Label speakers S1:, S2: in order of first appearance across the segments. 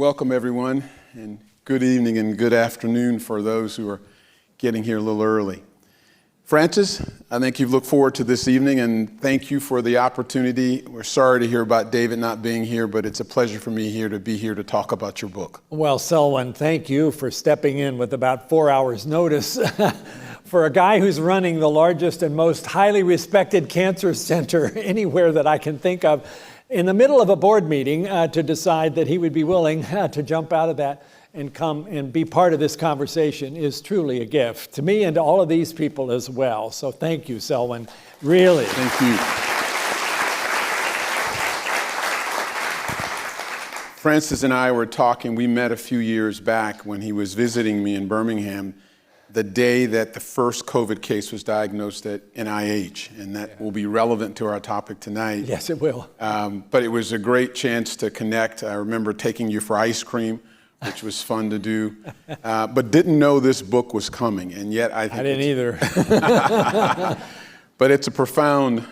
S1: Welcome, everyone, and good evening and good afternoon for those who are getting here a little early. Francis, I think you've looked forward to this evening, and thank you for the opportunity. We're sorry to hear about David not being here, but it's a pleasure for me to be here to talk about your book.
S2: Well, Selwyn, thank you for stepping in with about 4 hours' notice. For a guy who's running the largest and most highly respected cancer center anywhere that I can think of, in the middle of a board meeting to decide that he would be willing to jump out of that and come and be part of this conversation is truly a gift to me and to all of these people as well. So thank you, Selwyn, really.
S1: Thank you. Francis and I were talking. We met a few years back when he was visiting me in Birmingham, the day that the first COVID case was diagnosed at NIH, and that will be relevant to our topic tonight.
S2: Yes, it will.
S1: But it was a great chance to connect. I remember taking you for ice cream, which was fun to do, but didn't know this book was coming, and yet I think
S2: I didn't either.
S1: But it's a profound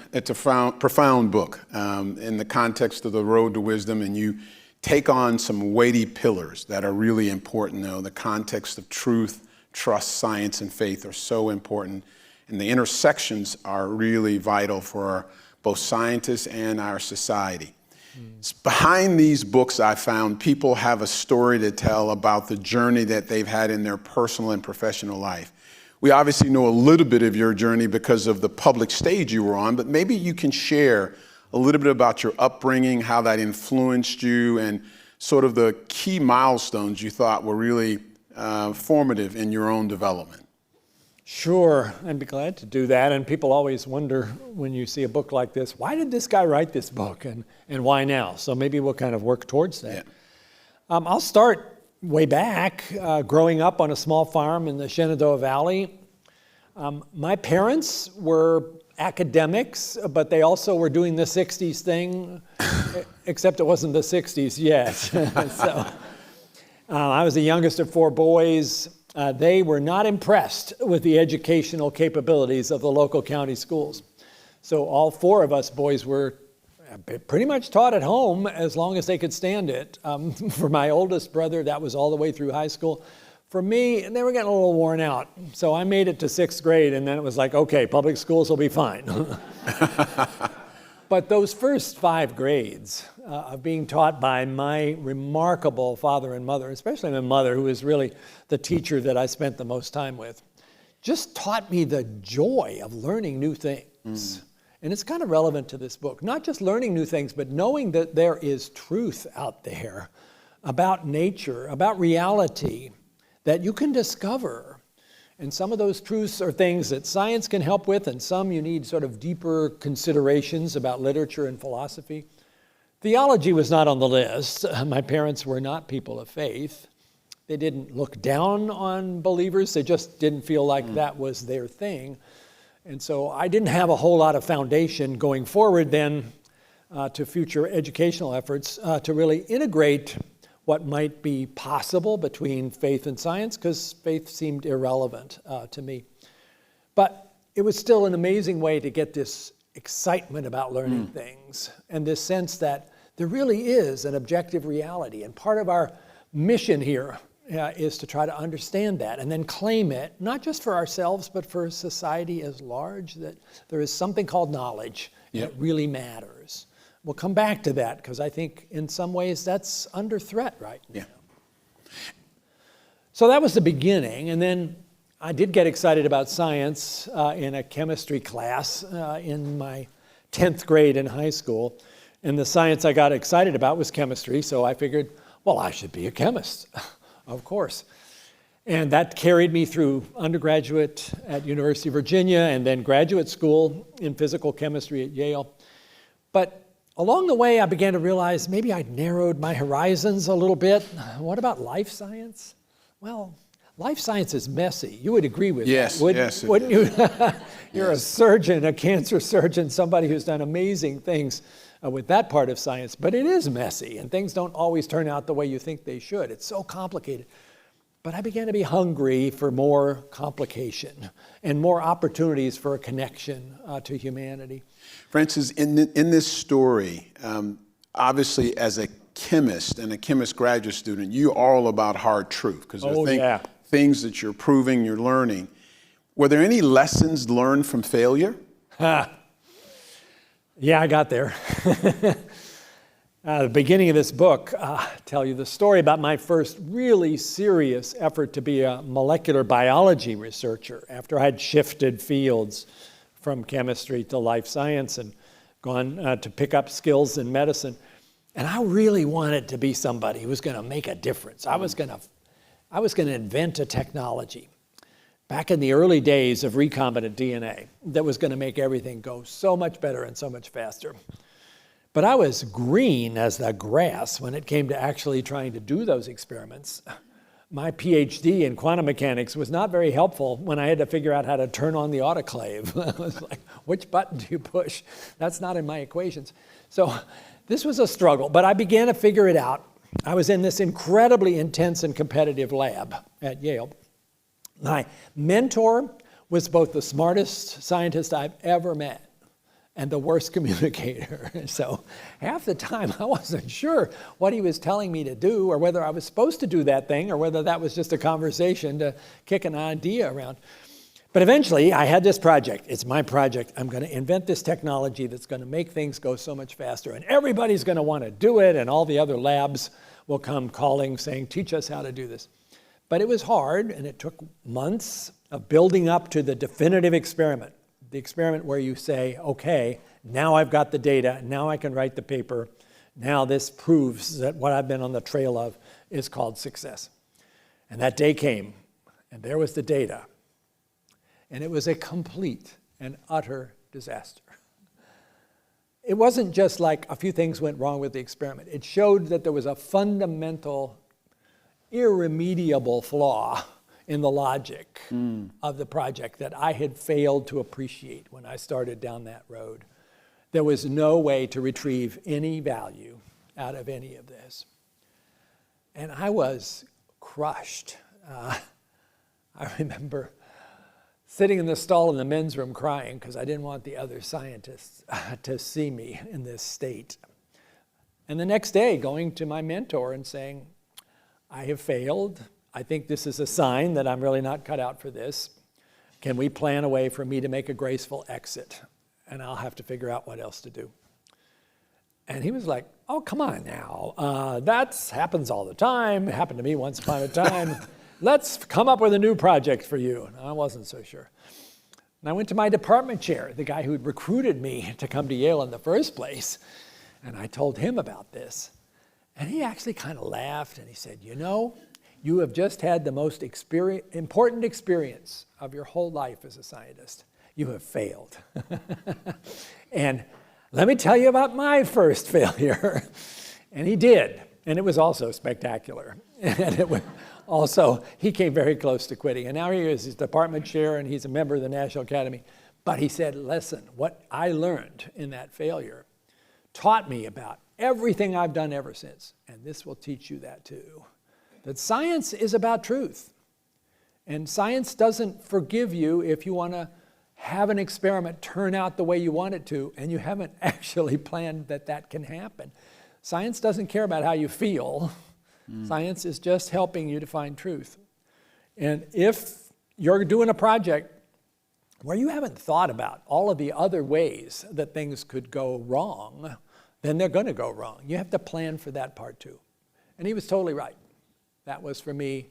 S1: book in the context of the road to wisdom, and you take on some weighty pillars that are really important, though. The context of truth, trust, science, and faith are so important, and the intersections are really vital for both scientists and our society. Behind these books, I found people have a story to tell about the journey that they've had in their personal and professional life. We obviously know a little bit of your journey because of the public stage you were on, but maybe you can share a little bit about your upbringing, how that influenced you, and sort of the key milestones you thought were really formative in your own development.
S2: Sure, I'd be glad to do that. And people always wonder when you see a book like this, why did this guy write this book and why now? So maybe we'll kind of work towards that. Yeah. I'll start way back, growing up on a small farm in the Shenandoah Valley. My parents were academics, but they also were doing the 60s thing, except it wasn't the 60s yet. So I was the youngest of four boys. They were not impressed with the educational capabilities of the local county schools. So all four of us boys were pretty much taught at home as long as they could stand it. For my oldest brother, that was all the way through high school. For me, they were getting a little worn out. So I made it to 6th grade, and then it was like, okay, public schools will be fine. But those first 5 grades of being taught by my remarkable father and mother, especially my mother, who is really the teacher that I spent the most time with, just taught me the joy of learning new things. And it's kind of relevant to this book. Not just learning new things, but knowing that there is truth out there about nature, about reality, that you can discover. And some of those truths are things that science can help with, and some you need sort of deeper considerations about literature and philosophy. Theology was not on the list. My parents were not people of faith. They didn't look down on believers. They just didn't feel like that was their thing. And so I didn't have a whole lot of foundation going forward then to future educational efforts to really integrate what might be possible between faith and science, because faith seemed irrelevant to me. But it was still an amazing way to get this excitement about learning things and this sense that there really is an objective reality. And part of our mission here is to try to understand that and then claim it, not just for ourselves, but for society as large, that there is something called knowledge that really matters. We'll come back to that because I think in some ways that's under threat right now. So that was the beginning. And then I did get excited about science in a chemistry class in my 10th grade in high school. And the science I got excited about was chemistry. So I figured, well, I should be a chemist, of course. And that carried me through undergraduate at University of Virginia and then graduate school in physical chemistry at Yale. But along the way, I began to realize maybe I'd narrowed my horizons a little bit. What about life science? Well, life science is messy. You would agree with that, wouldn't you? You're a surgeon, a cancer surgeon, somebody who's done amazing things with that part of science, but it is messy, and things don't always turn out the way you think they should. It's so complicated. But I began to be hungry for more complication and more opportunities for a connection to humanity.
S1: Francis, in this story, obviously as a chemist and a chemist graduate student, you're all about hard truth because
S2: yeah.
S1: things that you're proving, you're learning. Were there any lessons learned from failure?
S2: Yeah, I got there. The beginning of this book, tell you the story about my first really serious effort to be a molecular biology researcher after I had shifted fields from chemistry to life science and gone to pick up skills in medicine. And I really wanted to be somebody who was going to make a difference. I was going to invent a technology back in the early days of recombinant DNA that was going to make everything go so much better and so much faster. But I was green as the grass when it came to actually trying to do those experiments. My PhD in quantum mechanics was not very helpful when I had to figure out how to turn on the autoclave. I was like, which button do you push? That's not in my equations. So this was a struggle, but I began to figure it out. I was in this incredibly intense and competitive lab at Yale. My mentor was both the smartest scientist I've ever met and the worst communicator. So half the time I wasn't sure what he was telling me to do or whether I was supposed to do that thing or whether that was just a conversation to kick an idea around. But eventually I had this project. It's my project. I'm going to invent this technology that's going to make things go so much faster and everybody's going to want to do it and all the other labs will come calling saying, teach us how to do this. But it was hard and it took months of building up to the definitive experiment. The experiment where you say, okay, now I've got the data, now I can write the paper, now this proves that what I've been on the trail of is called success. And that day came, and there was the data. And it was a complete and utter disaster. It wasn't just like a few things went wrong with the experiment. It showed that there was a fundamental, irremediable flaw in the logic of the project that I had failed to appreciate when I started down that road. There was no way to retrieve any value out of any of this. And I was crushed. I remember sitting in the stall in the men's room crying because I didn't want the other scientists to see me in this state. And the next day going to my mentor and saying, I have failed. I think this is a sign that I'm really not cut out for this. Can we plan a way for me to make a graceful exit? And I'll have to figure out what else to do. And he was like, oh, come on now. That happens all the time. It happened to me once upon a time. Let's come up with a new project for you. And I wasn't so sure. And I went to my department chair, the guy who had recruited me to come to Yale in the first place. And I told him about this. And he actually kind of laughed and he said, you know, you have just had the most important experience of your whole life as a scientist. You have failed. And let me tell you about my first failure. And he did. And it was also spectacular. And it was also, he came very close to quitting. And now he is his department chair and he's a member of the National Academy. But he said, listen, what I learned in that failure taught me about everything I've done ever since. And this will teach you that too. That science is about truth. And science doesn't forgive you if you want to have an experiment turn out the way you want it to, and you haven't actually planned that that can happen. Science doesn't care about how you feel. Science is just helping you to find truth. And if you're doing a project where you haven't thought about all of the other ways that things could go wrong, then they're going to go wrong. You have to plan for that part too. And he was totally right. That was, for me,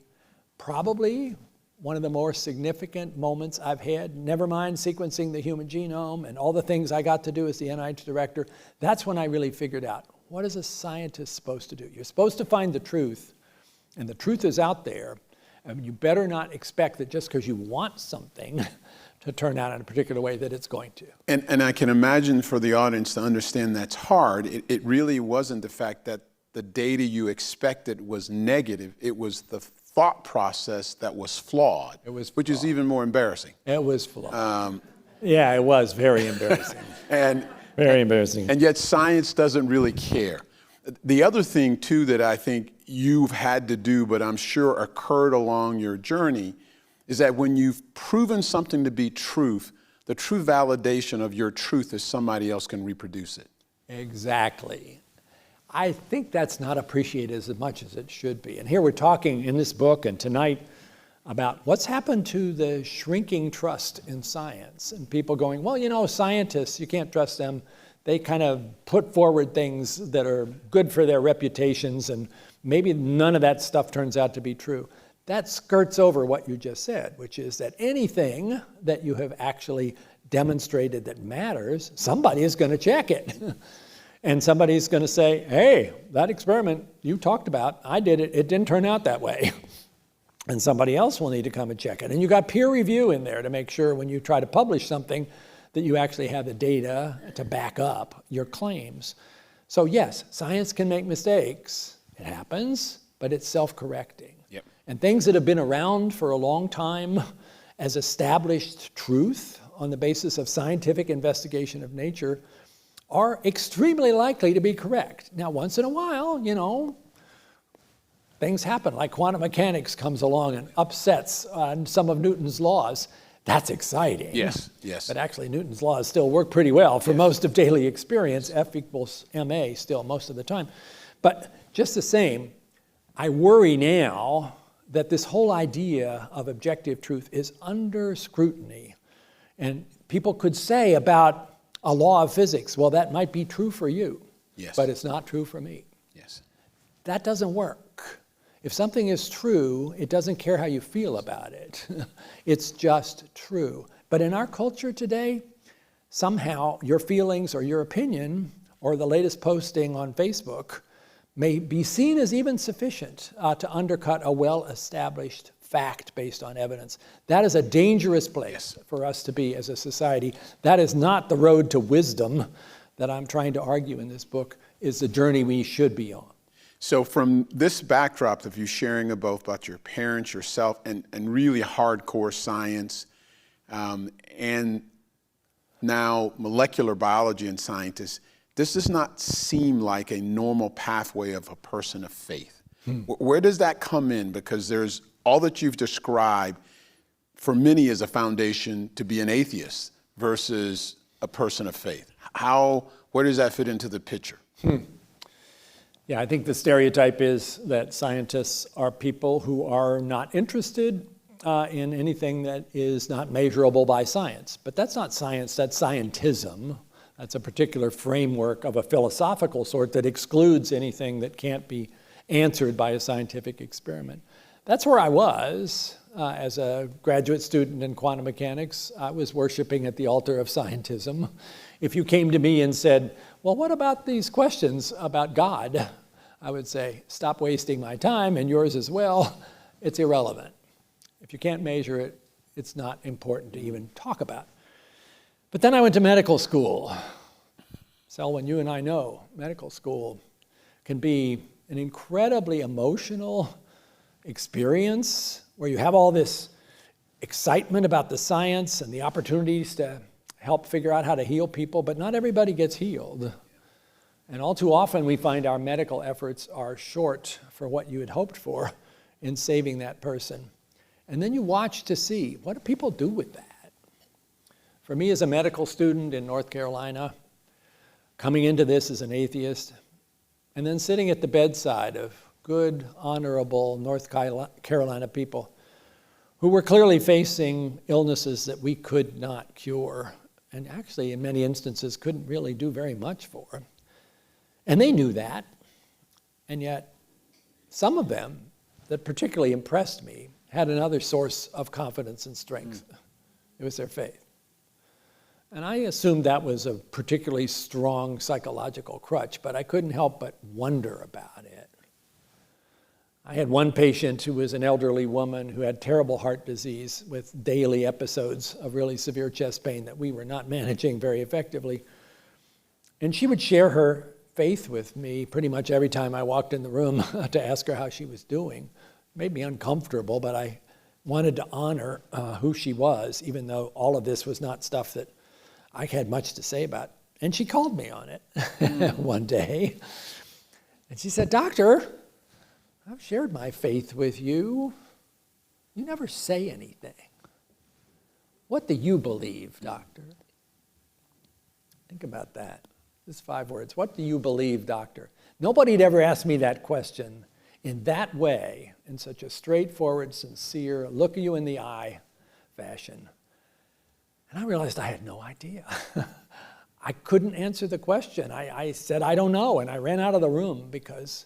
S2: probably one of the more significant moments I've had. Never mind sequencing the human genome and all the things I got to do as the NIH director. That's when I really figured out, what is a scientist supposed to do? You're supposed to find the truth, and the truth is out there. And you better not expect that just because you want something to turn out in a particular way that it's going to.
S1: And I can imagine for the audience to understand that's hard. It really wasn't the fact that the data you expected was negative. It was the thought process that was flawed, which is even more embarrassing.
S2: It was flawed. Yeah, it was very embarrassing. Very embarrassing.
S1: And yet science doesn't really care. The other thing, too, that I think you've had to do, but I'm sure occurred along your journey, is that when you've proven something to be truth, the true validation of your truth is somebody else can reproduce it.
S2: Exactly. I think that's not appreciated as much as it should be. And here we're talking in this book and tonight about what's happened to the shrinking trust in science. And people going, well, you know, scientists, you can't trust them. They kind of put forward things that are good for their reputations, and maybe none of that stuff turns out to be true. That skirts over what you just said, which is that anything that you have actually demonstrated that matters, somebody is going to check it. And somebody's going to say, hey, that experiment you talked about, I did it, it didn't turn out that way. And somebody else will need to come and check it. And you got peer review in there to make sure when you try to publish something that you actually have the data to back up your claims. So yes, science can make mistakes. It happens, but it's self-correcting.
S1: Yep.
S2: And things that have been around for a long time as established truth on the basis of scientific investigation of nature are extremely likely to be correct. Now, once in a while, you know, things happen, like quantum mechanics comes along and upsets some of Newton's laws. That's exciting.
S1: Yes, yes.
S2: But actually, Newton's laws still work pretty well for most of daily experience. F equals ma still most of the time. But just the same, I worry now that this whole idea of objective truth is under scrutiny. And people could say about a law of physics, well, that might be true for you,
S1: Yes.
S2: but it's not true for me.
S1: Yes.
S2: That doesn't work. If something is true, it doesn't care how you feel about it. It's just true. But in our culture today, somehow your feelings or your opinion or the latest posting on Facebook may be seen as even sufficient to undercut a well-established fact based on evidence. That is a dangerous place for us to be as a society. That is not the road to wisdom that I'm trying to argue in this book is the journey we should be on.
S1: So from this backdrop of you sharing both about your parents, yourself, and really hardcore science, and now molecular biology and scientists, this does not seem like a normal pathway of a person of faith. Where does that come in? Because there's all that you've described for many as a foundation to be an atheist versus a person of faith. Where does that fit into the picture?
S2: Yeah, I think the stereotype is that scientists are people who are not interested in anything that is not measurable by science. But that's not science, that's scientism. That's a particular framework of a philosophical sort that excludes anything that can't be answered by a scientific experiment. That's where I was as a graduate student in quantum mechanics. I was worshiping at the altar of scientism. If you came to me and said, well, what about these questions about God? I would say, stop wasting my time and yours as well. It's irrelevant. If you can't measure it, it's not important to even talk about. But then I went to medical school. Selwyn, you and I know medical school can be an incredibly emotional experience where you have all this excitement about the science and the opportunities to help figure out how to heal people, but not everybody gets healed. And all too often we find our medical efforts are short for what you had hoped for in saving that person. And then you watch to see, what do people do with that? For me as a medical student in North Carolina, coming into this as an atheist, and then sitting at the bedside of good, honorable North Carolina people who were clearly facing illnesses that we could not cure, and actually in many instances couldn't really do very much for. And they knew that, and yet some of them that particularly impressed me had another source of confidence and strength. It was their faith. And I assumed that was a particularly strong psychological crutch, but I couldn't help but wonder about it. I had one patient who was an elderly woman who had terrible heart disease with daily episodes of really severe chest pain that we were not managing very effectively. And she would share her faith with me pretty much every time I walked in the room to ask her how she was doing. It made me uncomfortable, but I wanted to honor who she was, even though all of this was not stuff that I had much to say about. And she called me on it one day. And she said, "Doctor, I've shared my faith with you. You never say anything. What do you believe, doctor?" Think about that. Just 5 words. What do you believe, doctor? Nobody had ever asked me that question in that way, in such a straightforward, sincere, look you in the eye fashion. And I realized I had no idea. I couldn't answer the question. I said, I don't know, and I ran out of the room because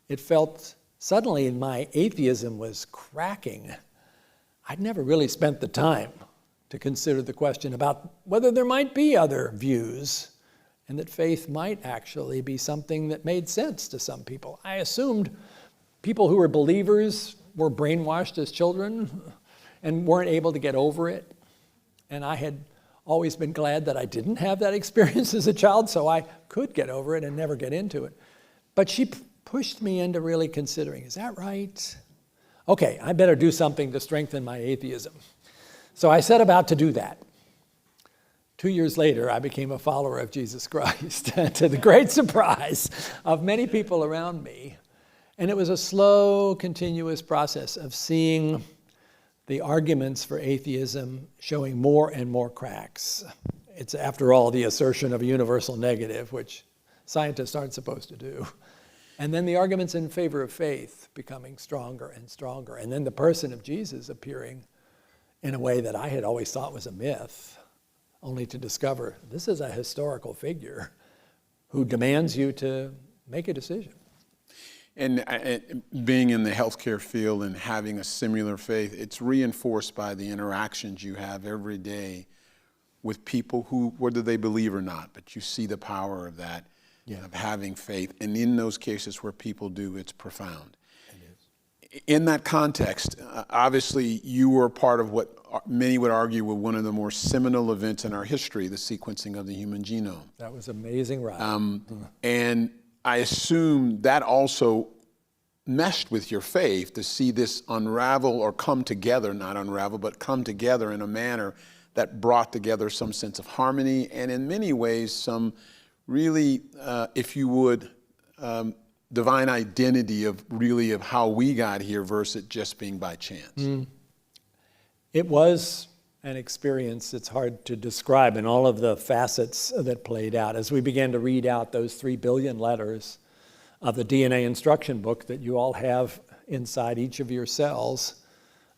S2: it felt suddenly my atheism was cracking. I'd never really spent the time to consider the question about whether there might be other views and that faith might actually be something that made sense to some people. I assumed people who were believers were brainwashed as children and weren't able to get over it. And I had always been glad that I didn't have that experience as a child, so I could get over it and never get into it. But she pushed me into really considering, is that right? Okay, I better do something to strengthen my atheism. So I set about to do that. 2 years later, I became a follower of Jesus Christ, to the great surprise of many people around me. And it was a slow, continuous process of seeing the arguments for atheism showing more and more cracks. It's, after all, the assertion of a universal negative, which scientists aren't supposed to do. And then the arguments in favor of faith becoming stronger and stronger. And then the person of Jesus appearing in a way that I had always thought was a myth, only to discover this is a historical figure who demands you to make a decision.
S1: And being in the healthcare field and having a similar faith, it's reinforced by the interactions you have every day with people who, whether they believe or not, but you see the power of that, of having faith. And in those cases where people do, it's profound. It is. In that context, obviously you were part of what many would argue were one of the more seminal events in our history, the sequencing of the human genome.
S2: That was amazing, right?
S1: And I assume that also meshed with your faith to see this unravel or come together, not unravel, but come together in a manner that brought together some sense of harmony and in many ways some really, if you would, divine identity of really of how we got here versus it just being by chance.
S2: It was an experience that's hard to describe in all of the facets that played out. As we began to read out those 3 billion letters of the DNA instruction book that you all have inside each of your cells,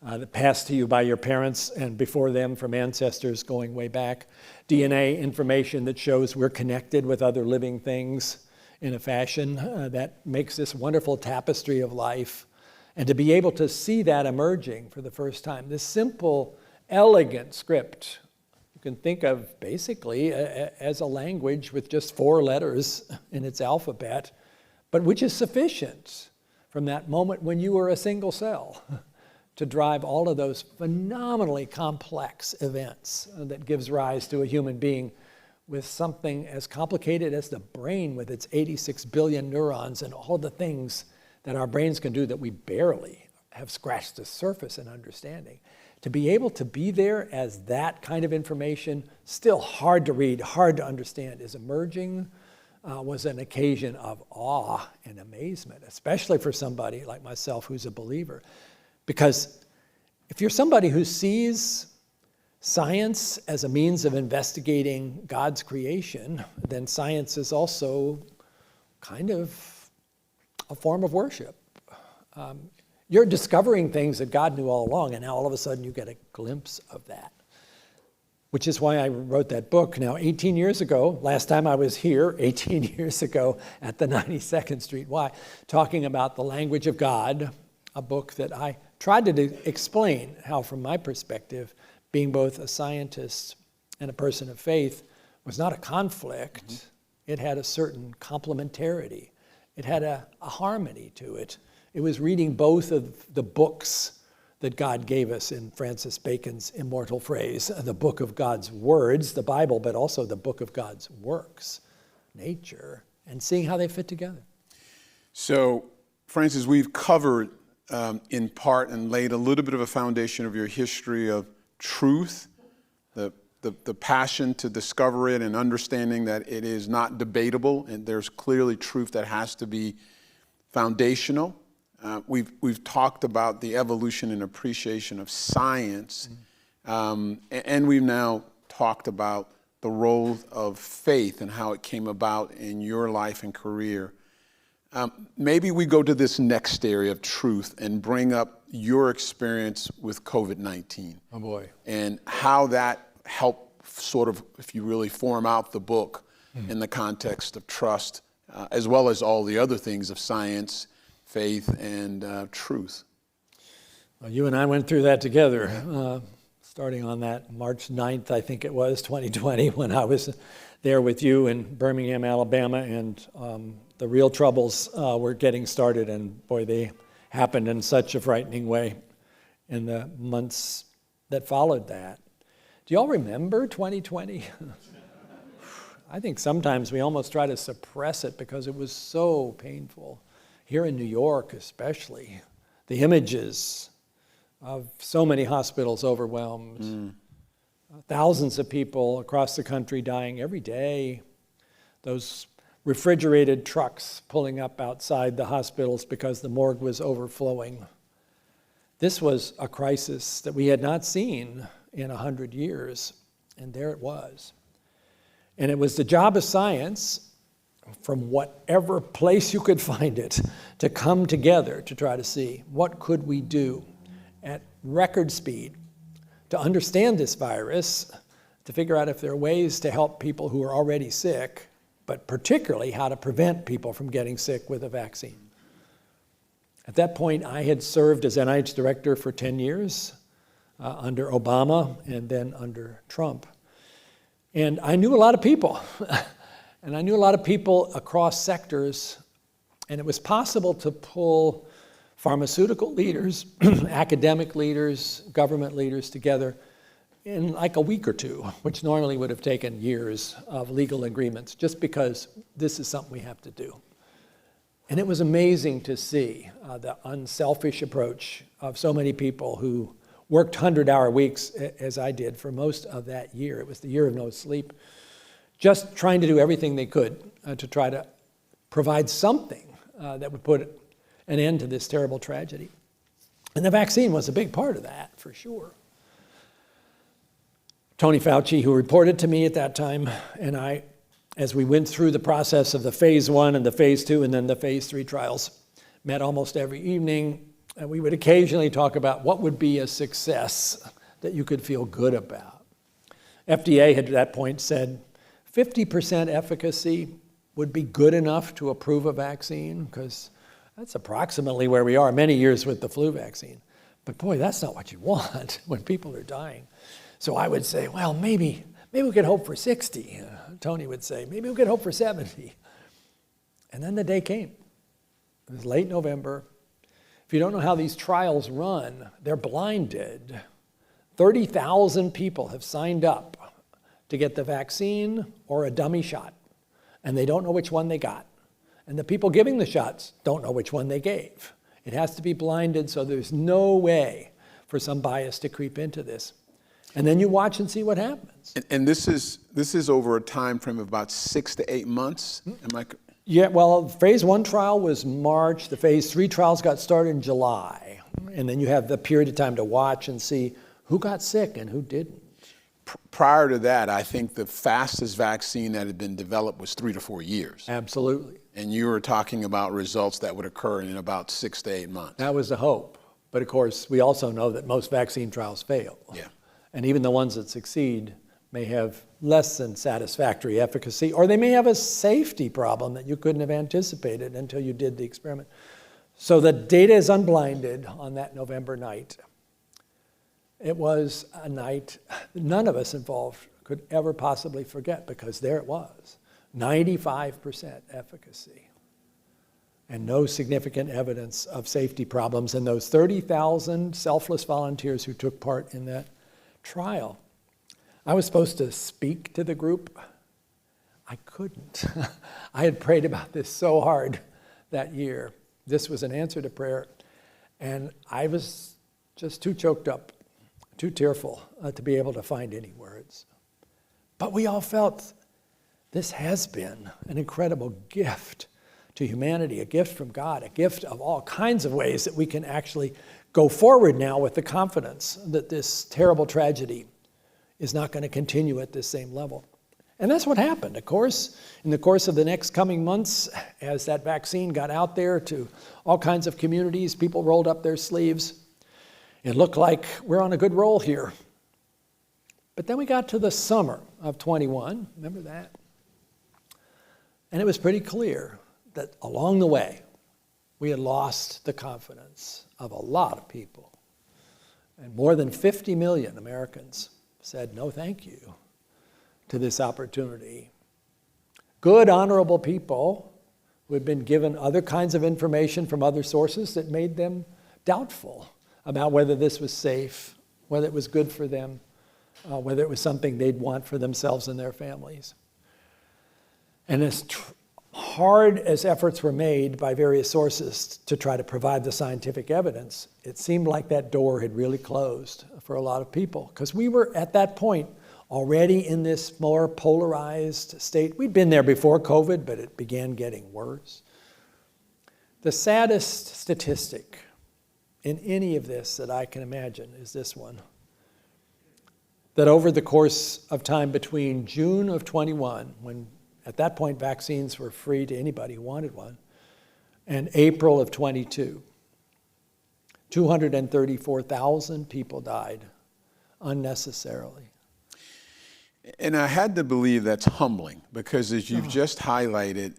S2: that passed to you by your parents and before them from ancestors going way back, DNA information that shows we're connected with other living things in a fashion that makes this wonderful tapestry of life. And to be able to see that emerging for the first time, this simple, elegant script, you can think of basically as a language with just 4 letters in its alphabet, but which is sufficient from that moment when you were a single cell to drive all of those phenomenally complex events that gives rise to a human being with something as complicated as the brain with its 86 billion neurons and all the things that our brains can do that we barely have scratched the surface in understanding. To be able to be there as that kind of information, still hard to read, hard to understand, is emerging, was an occasion of awe and amazement, especially for somebody like myself who's a believer. Because if you're somebody who sees science as a means of investigating God's creation, then science is also kind of a form of worship. You're discovering things that God knew all along, and now all of a sudden you get a glimpse of that. Which is why I wrote that book now 18 years ago. Last time I was here, 18 years ago at the 92nd Street Y, talking about the language of God, a book that I tried to explain how, from my perspective, being both a scientist and a person of faith was not a conflict. Mm-hmm. It had a certain complementarity. It had a harmony to it. It was reading both of the books that God gave us in Francis Bacon's immortal phrase, the book of God's words, the Bible, but also the book of God's works, nature, and seeing how they fit together.
S1: So, Francis, we've covered in part and laid a little bit of a foundation of your history of truth, the passion to discover it and understanding that it is not debatable and there's clearly truth that has to be foundational. We've talked about the evolution and appreciation of science, and we've now talked about the role of faith and how it came about in your life and career. Maybe we go to this next area of truth and bring up your experience with COVID-19.
S2: Oh boy.
S1: And how that helped sort of, if you really form out the book in the context of trust, as well as all the other things of science, faith, and truth.
S2: Well, you and I went through that together, starting on that March 9th, I think it was, 2020, when I was there with you in Birmingham, Alabama, and the real troubles were getting started, and boy, they happened in such a frightening way in the months that followed that. Do you all remember 2020? I think sometimes we almost try to suppress it because it was so painful. Here in New York especially, the images of so many hospitals overwhelmed, thousands of people across the country dying every day, those refrigerated trucks pulling up outside the hospitals because the morgue was overflowing. This was a crisis that we had not seen in 100 years, and there it was. And it was the job of science, from whatever place you could find it, to come together to try to see what could we do at record speed to understand this virus, to figure out if there are ways to help people who are already sick, but particularly how to prevent people from getting sick with a vaccine. At that point, I had served as NIH director for 10 years under Obama and then under Trump. And I knew a lot of people, and I knew a lot of people across sectors, and it was possible to pull pharmaceutical leaders, academic leaders, government leaders together in like a week or two, which normally would have taken years of legal agreements, just because this is something we have to do. And it was amazing to see the unselfish approach of so many people who worked 100-hour weeks, as I did, for most of that year. It was the year of no sleep, just trying to do everything they could to try to provide something that would put an end to this terrible tragedy. And the vaccine was a big part of that, for sure. Tony Fauci, who reported to me at that time, and I, as we went through the process of the phase 1 and the phase 2 and then the phase 3 trials, met almost every evening, and we would occasionally talk about what would be a success that you could feel good about. FDA had at that point said 50% efficacy would be good enough to approve a vaccine, because that's approximately where we are many years with the flu vaccine. But boy, that's not what you want when people are dying. So I would say, well, maybe we could hope for 60. Tony would say, maybe we could hope for 70. And then the day came. It was late November. If you don't know how these trials run, they're blinded. 30,000 people have signed up to get the vaccine or a dummy shot, and they don't know which one they got. And the people giving the shots don't know which one they gave. It has to be blinded, so there's no way for some bias to creep into this. And then you watch and see what happens.
S1: And this is over a time frame of about 6 to 8 months. Am I?
S2: Yeah, well, phase 1 trial was March. The phase 3 trials got started in July. And then you have the period of time to watch and see who got sick and who didn't.
S1: Prior to that, I think the fastest vaccine that had been developed was 3 to 4 years.
S2: Absolutely.
S1: And you were talking about results that would occur in about 6 to 8 months.
S2: That was the hope. But of course, we also know that most vaccine trials fail.
S1: Yeah.
S2: And even the ones that succeed may have less than satisfactory efficacy, or they may have a safety problem that you couldn't have anticipated until you did the experiment. So the data is unblinded on that November night. It was a night none of us involved could ever possibly forget, because there it was, 95% efficacy and no significant evidence of safety problems in those 30,000 selfless volunteers who took part in that trial. I was supposed to speak to the group. I couldn't. I had prayed about this so hard that year. This was an answer to prayer, and I was just too choked up, too tearful to be able to find any words. But we all felt this has been an incredible gift to humanity, a gift from God, a gift of all kinds of ways that we can actually go forward now with the confidence that this terrible tragedy is not going to continue at this same level. And that's what happened, of course. In the course of the next coming months, as that vaccine got out there to all kinds of communities, people rolled up their sleeves. It looked like we're on a good roll here. But then we got to the summer of 21, remember that? And it was pretty clear that along the way, we had lost the confidence of a lot of people. And more than 50 million Americans said no thank you to this opportunity. Good, honorable people who had been given other kinds of information from other sources that made them doubtful about whether this was safe, whether it was good for them, whether it was something they'd want for themselves and their families. And as hard as efforts were made by various sources to try to provide the scientific evidence, it seemed like that door had really closed for a lot of people, because we were at that point already in this more polarized state. We'd been there before COVID, but it began getting worse. The saddest statistic in any of this that I can imagine is this one, that over the course of time between June of 21, when at that point vaccines were free to anybody who wanted one, and April of 22, 234,000 people died unnecessarily.
S1: And I had to believe that's humbling, because as you've just highlighted,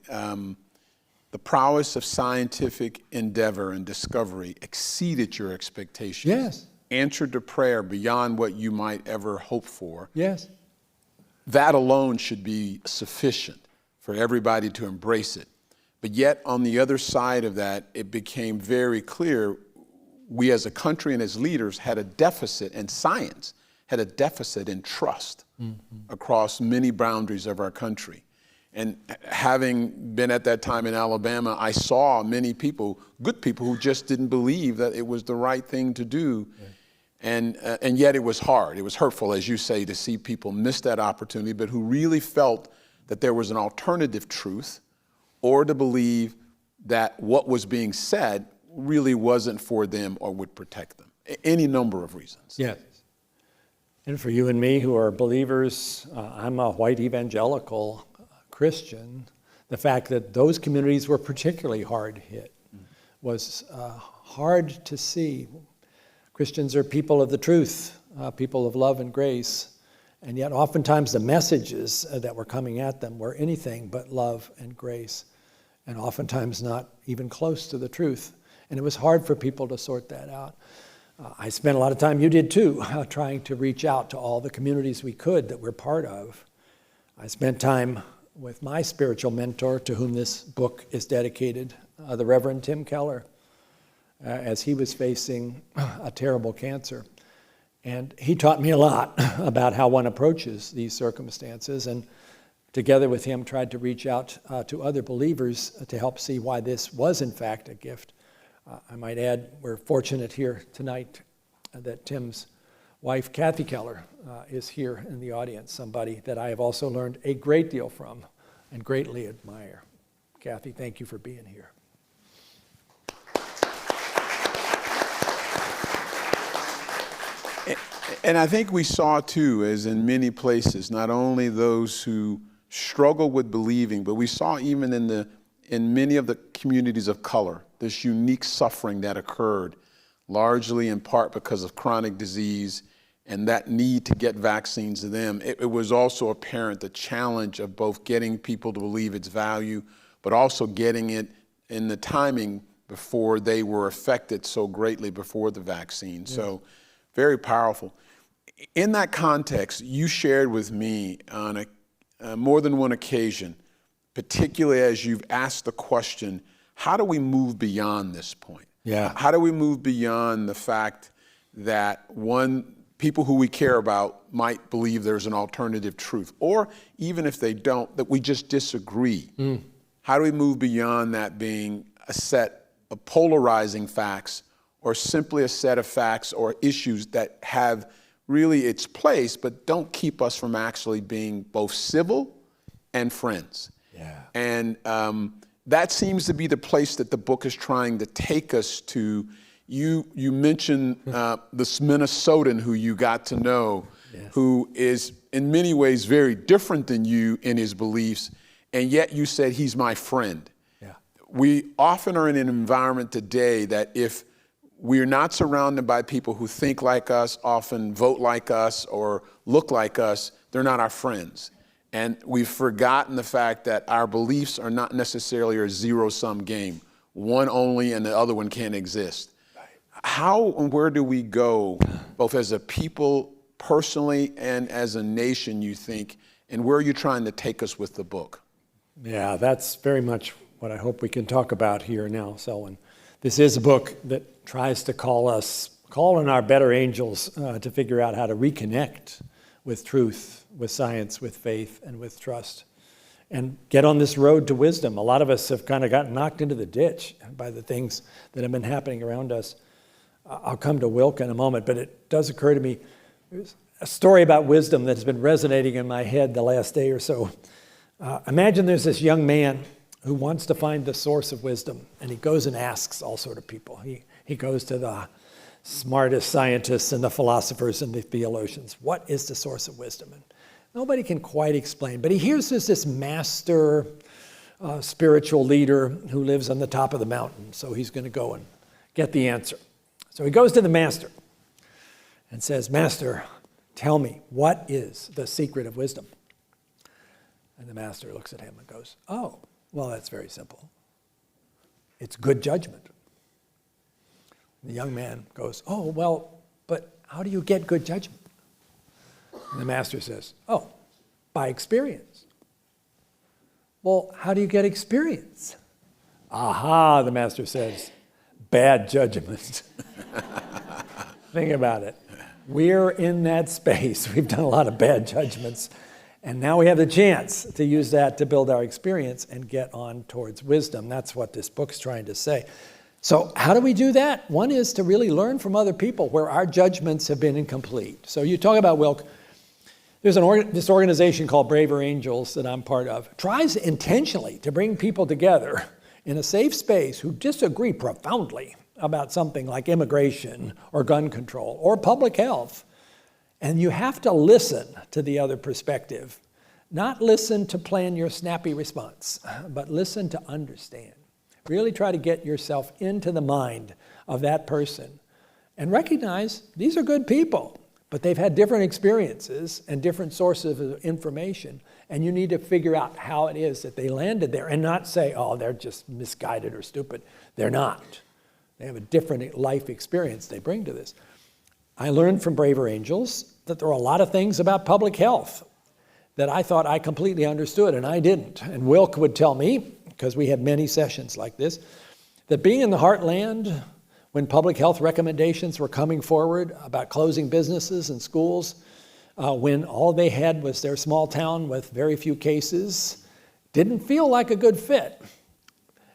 S1: the prowess of scientific endeavor and discovery exceeded your expectations.
S2: Yes.
S1: Answered to prayer beyond what you might ever hope for.
S2: Yes.
S1: That alone should be sufficient for everybody to embrace it. But yet, on the other side of that, it became very clear we as a country and as leaders had a deficit, and science had a deficit in trust across many boundaries of our country. And having been at that time in Alabama, I saw many people, good people, who just didn't believe that it was the right thing to do. Right. And yet it was hard. It was hurtful, as you say, to see people miss that opportunity, but who really felt that there was an alternative truth, or to believe that what was being said really wasn't for them or would protect them. Any number of reasons.
S2: Yes. And for you and me who are believers, I'm a white evangelical Christian, the fact that those communities were particularly hard hit was hard to see. Christians are people of the truth, people of love and grace, and yet oftentimes the messages that were coming at them were anything but love and grace, and oftentimes not even close to the truth. And it was hard for people to sort that out. I spent a lot of time, you did too, trying to reach out to all the communities we could that we're part of. I spent time with my spiritual mentor, to whom this book is dedicated, the Reverend Tim Keller, as he was facing a terrible cancer. And he taught me a lot about how one approaches these circumstances, and together with him tried to reach out to other believers to help see why this was in fact a gift. I might add, we're fortunate here tonight that Tim's wife, Kathy Keller, is here in the audience, somebody that I have also learned a great deal from and greatly admire. Kathy, thank you for being here.
S1: And I think we saw too, as in many places, not only those who struggle with believing, but we saw even in many of the communities of color, this unique suffering that occurred, largely in part because of chronic disease and that need to get vaccines to them. It was also apparent the challenge of both getting people to believe its value, but also getting it in the timing before they were affected so greatly before the vaccine. Yes. So very powerful. In that context, you shared with me on more than one occasion, particularly as you've asked the question, how do we move beyond this point?
S2: Yeah.
S1: How do we move beyond the fact that people who we care about might believe there's an alternative truth, or even if they don't, that we just disagree? How do we move beyond that being a set of polarizing facts, or simply a set of facts or issues that have really its place, but don't keep us from actually being both civil and friends?
S2: Yeah.
S1: And that seems to be the place that the book is trying to take us to. You mentioned this Minnesotan who you got to know, yes, who is in many ways very different than you in his beliefs, and yet you said he's my friend.
S2: Yeah.
S1: We often are in an environment today that if we're not surrounded by people who think like us, often vote like us, or look like us, they're not our friends. And we've forgotten the fact that our beliefs are not necessarily a zero-sum game. One only and the other one can't exist. Right. How and where do we go, both as a people personally and as a nation, you think, and where are you trying to take us with the book?
S2: Yeah, that's very much what I hope we can talk about here now, Selwyn. This is a book that tries to call in our better angels to figure out how to reconnect with truth, with science, with faith, and with trust, and get on this road to wisdom. A lot of us have kind of gotten knocked into the ditch by the things that have been happening around us. I'll come to Wilk in a moment, but it does occur to me, there's a story about wisdom that has been resonating in my head the last day or so. Imagine there's this young man who wants to find the source of wisdom, and he goes and asks all sort of people. He goes to the smartest scientists and the philosophers and the theologians. What is the source of wisdom? And nobody can quite explain, but he hears there's this master spiritual leader who lives on the top of the mountain, so he's going to go and get the answer. So he goes to the master and says, "Master, tell me, what is the secret of wisdom?" And the master looks at him and goes, "Oh, well, that's very simple. It's good judgment." The young man goes, "Oh, well, but how do you get good judgment?" And the master says, "Oh, by experience." "Well, how do you get experience?" "Aha," the master says, "bad judgment." Think about it. We're in that space. We've done a lot of bad judgments. And now we have the chance to use that to build our experience and get on towards wisdom. That's what this book's trying to say. So how do we do that? One is to really learn from other people where our judgments have been incomplete. So you talk about Wilk. There's this organization called Braver Angels that I'm part of. Tries intentionally to bring people together in a safe space who disagree profoundly about something like immigration or gun control or public health. And you have to listen to the other perspective. Not listen to plan your snappy response, but listen to understand. Really try to get yourself into the mind of that person and recognize these are good people, but they've had different experiences and different sources of information, and you need to figure out how it is that they landed there and not say, "Oh, they're just misguided or stupid." They're not. They have a different life experience they bring to this. I learned from Braver Angels that there are a lot of things about public health that I thought I completely understood, and I didn't. And Wilk would tell me, because we had many sessions like this, that being in the heartland, when public health recommendations were coming forward about closing businesses and schools, when all they had was their small town with very few cases, didn't feel like a good fit.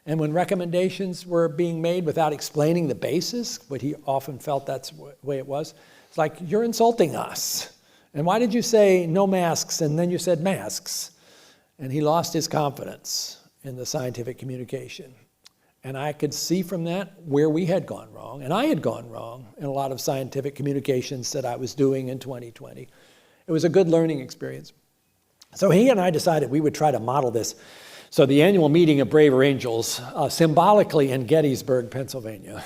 S2: And when recommendations were being made without explaining the basis, what he often felt that's the way it was, it's like, you're insulting us. And why did you say no masks and then you said masks? And he lost his confidence in the scientific communication. And I could see from that where we had gone wrong, and I had gone wrong in a lot of scientific communications that I was doing in 2020. It was a good learning experience. So he and I decided we would try to model this. So the annual meeting of Braver Angels, symbolically in Gettysburg, Pennsylvania,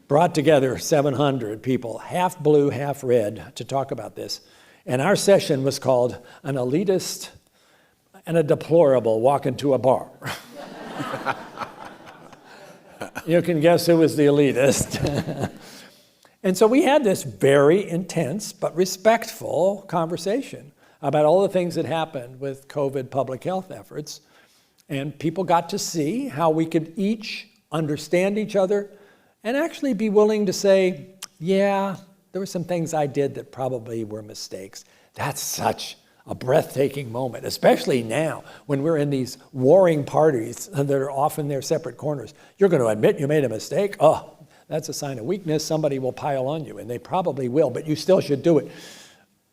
S2: brought together 700 people, half blue, half red, to talk about this. And our session was called "An Elitist and a Deplorable Walk into a Bar." You can guess who was the elitist. And so we had this very intense but respectful conversation about all the things that happened with COVID public health efforts. And people got to see how we could each understand each other and actually be willing to say, yeah, there were some things I did that probably were mistakes. That's such a breathtaking moment, especially now when we're in these warring parties that are off in their separate corners. You're going to admit you made a mistake? Oh, that's a sign of weakness. Somebody will pile on you, and they probably will, but you still should do it.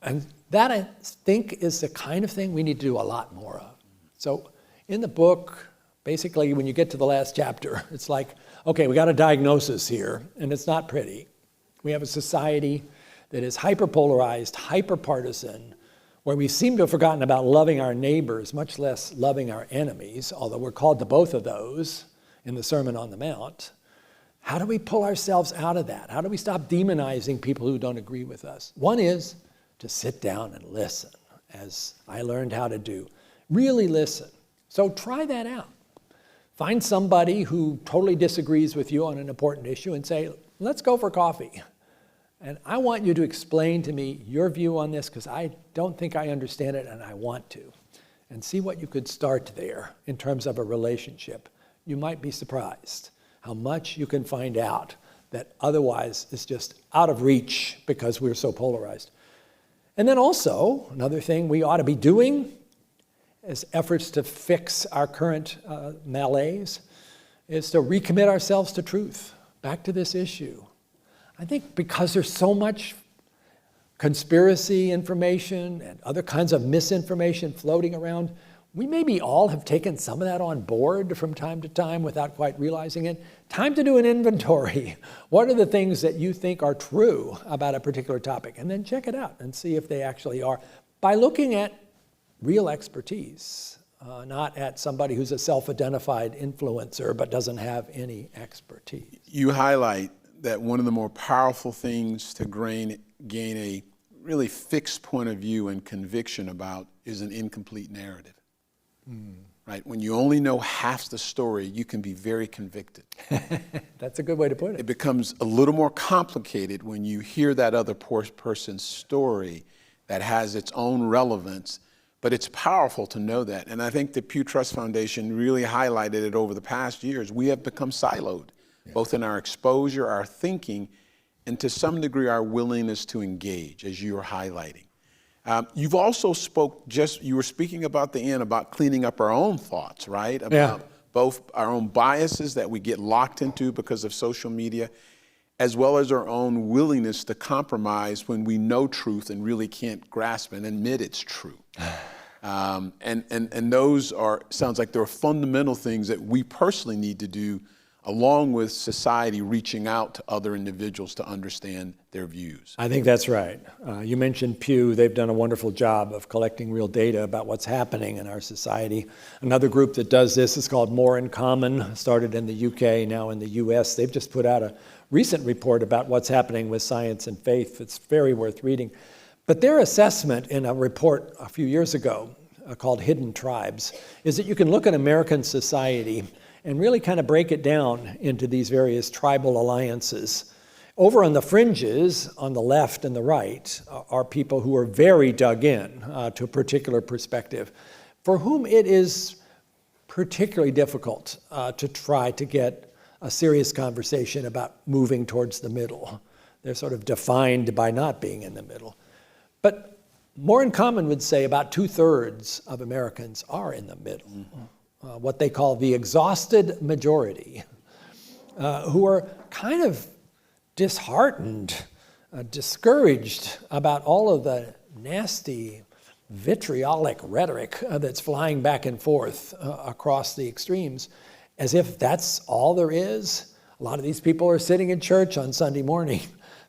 S2: And that, I think, is the kind of thing we need to do a lot more of. So in the book, basically, when you get to the last chapter, it's like, okay, we got a diagnosis here, and it's not pretty. We have a society that is hyper-polarized, hyper-partisan, where we seem to have forgotten about loving our neighbors, much less loving our enemies, although we're called to both of those in the Sermon on the Mount. How do we pull ourselves out of that? How do we stop demonizing people who don't agree with us? One is to sit down and listen, as I learned how to do. Really listen. So try that out. Find somebody who totally disagrees with you on an important issue and say, let's go for coffee. And I want you to explain to me your view on this because I don't think I understand it and I want to. And see what you could start there in terms of a relationship. You might be surprised how much you can find out that otherwise is just out of reach because we're so polarized. And then also, another thing we ought to be doing as efforts to fix our current malaise is to recommit ourselves to truth, back to this issue. I think because there's so much conspiracy information and other kinds of misinformation floating around, we maybe all have taken some of that on board from time to time without quite realizing it. Time to do an inventory. What are the things that you think are true about a particular topic? And then check it out and see if they actually are by looking at real expertise, not at somebody who's a self-identified influencer but doesn't have any expertise.
S1: You highlight that one of the more powerful things to gain a really fixed point of view and conviction about is an incomplete narrative. Right? When you only know half the story, you can be very convicted.
S2: That's a good way to put it.
S1: It becomes a little more complicated when you hear that other person's story that has its own relevance, but it's powerful to know that. And I think the Pew Trust Foundation really highlighted it over the past years. We have become siloed, both in our exposure, our thinking, and to some degree our willingness to engage, as you're highlighting. You've also you were speaking about the end about cleaning up our own thoughts, right? About both our own biases that we get locked into because of social media, as well as our own willingness to compromise when we know truth and really can't grasp and admit it's true. And those sounds like there are fundamental things that we personally need to do along with society reaching out to other individuals to understand their views.
S2: I think that's right. You mentioned Pew. They've done a wonderful job of collecting real data about what's happening in our society. Another group that does this is called More in Common, started in the UK, now in the US. They've just put out a recent report about what's happening with science and faith. It's very worth reading. But their assessment in a report a few years ago called Hidden Tribes is that you can look at American society and really kind of break it down into these various tribal alliances. Over on the fringes, on the left and the right, are people who are very dug in to a particular perspective, for whom it is particularly difficult to try to get a serious conversation about moving towards the middle. They're sort of defined by not being in the middle. But More in Common would say about 2/3 of Americans are in the middle. What they call the exhausted majority, who are kind of disheartened, discouraged about all of the nasty, vitriolic rhetoric that's flying back and forth across the extremes, as if that's all there is. A lot of these people are sitting in church on Sunday morning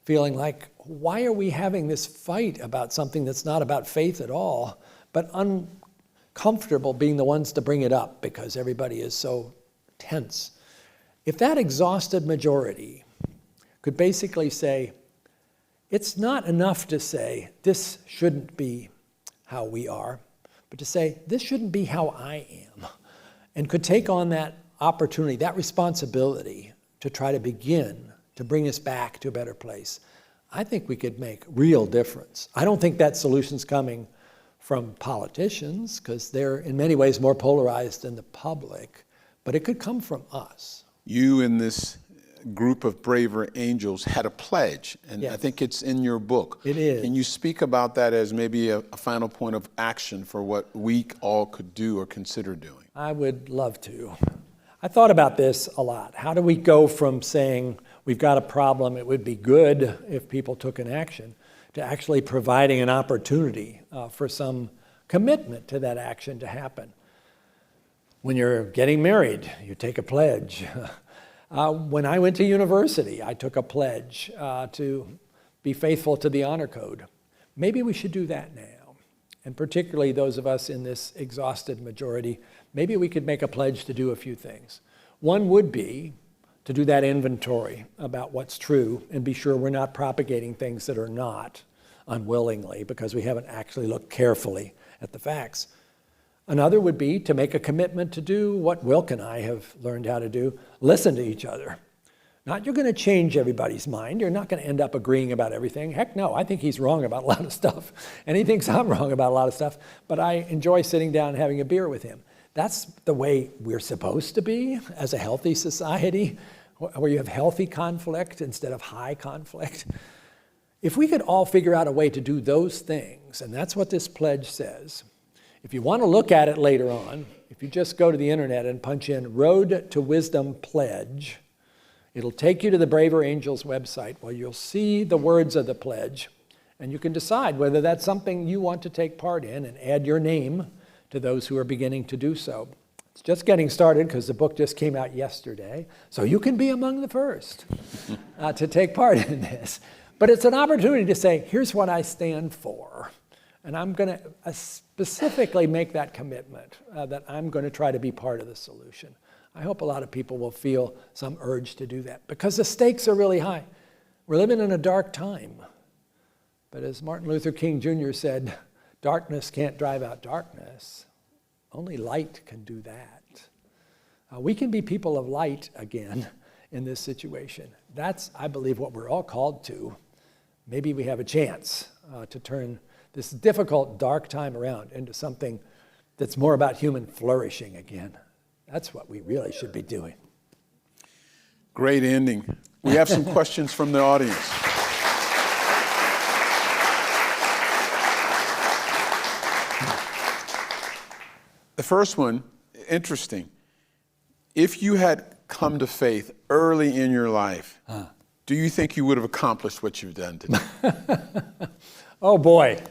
S2: feeling like, why are we having this fight about something that's not about faith at all, but uncomfortable being the ones to bring it up because everybody is so tense. If that exhausted majority could basically say, it's not enough to say, this shouldn't be how we are, but to say, this shouldn't be how I am, and could take on that opportunity, that responsibility to try to begin to bring us back to a better place, I think we could make real difference. I don't think that solution's coming from politicians, because they're in many ways more polarized than the public, but it could come from us.
S1: You in this group of braver angels had a pledge, and
S2: Yes.
S1: I think it's in your book.
S2: It is.
S1: Can you speak about that as maybe a final point of action for what we all could do or consider doing?
S2: I would love to. I thought about this a lot. How do we go from saying we've got a problem, it would be good if people took an action, to actually providing an opportunity for some commitment to that action to happen? When you're getting married, you take a pledge. When I went to university, I took a pledge to be faithful to the honor code. Maybe we should do that now. and particularly those of us in this exhausted majority, maybe we could make a pledge to do a few things. One would be to do that inventory about what's true and be sure we're not propagating things that are not unwillingly because we haven't actually looked carefully at the facts. Another would be to make a commitment to do what Wilk and I have learned how to do, listen to each other. Not you're going to change everybody's mind. You're not going to end up agreeing about everything. Heck no, I think he's wrong about a lot of stuff. And he thinks I'm wrong about a lot of stuff. But I enjoy sitting down and having a beer with him. That's the way we're supposed to be as a healthy society, where you have healthy conflict instead of high conflict. If we could all figure out a way to do those things, and that's what this pledge says, if you want to look at it later on, if you just go to the internet and punch in Road to Wisdom Pledge, it'll take you to the Braver Angels website where you'll see the words of the pledge, and you can decide whether that's something you want to take part in and add your name to those who are beginning to do so. It's just getting started because the book just came out yesterday, so you can be among the first to take part in this. But it's an opportunity to say, here's what I stand for. And I'm going to specifically make that commitment that I'm going to try to be part of the solution. I hope a lot of people will feel some urge to do that because the stakes are really high. We're living in a dark time. But as Martin Luther King Jr. said, darkness can't drive out darkness. Only light can do that. We can be people of light again in this situation. That's, I believe, what we're all called to. Maybe we have a chance to turn this difficult, dark time around into something that's more about human flourishing again. That's what we really should be doing.
S1: Great ending. We have some questions from the audience. The first one, interesting. If you had come to faith early in your life, do you think you would have accomplished what you've done today?
S2: Oh boy,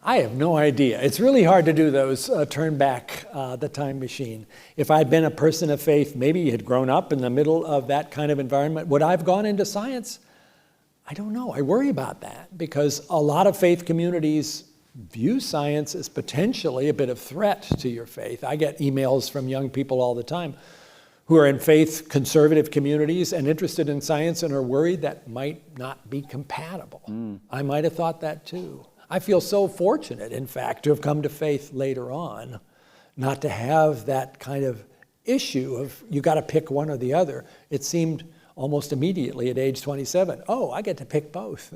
S2: I have no idea. It's really hard to do those, turn back the time machine. If I'd been a person of faith, maybe had grown up in the middle of that kind of environment, would I have gone into science? I don't know. I worry about that because a lot of faith communities view science as potentially a bit of threat to your faith. I get emails from young people all the time who are in faith conservative communities and interested in science and are worried that might not be compatible. I might have thought that too. I feel so fortunate, in fact, to have come to faith later on, not to have that kind of issue of you got to pick one or the other. It seemed almost immediately at age 27, oh, I get to pick both.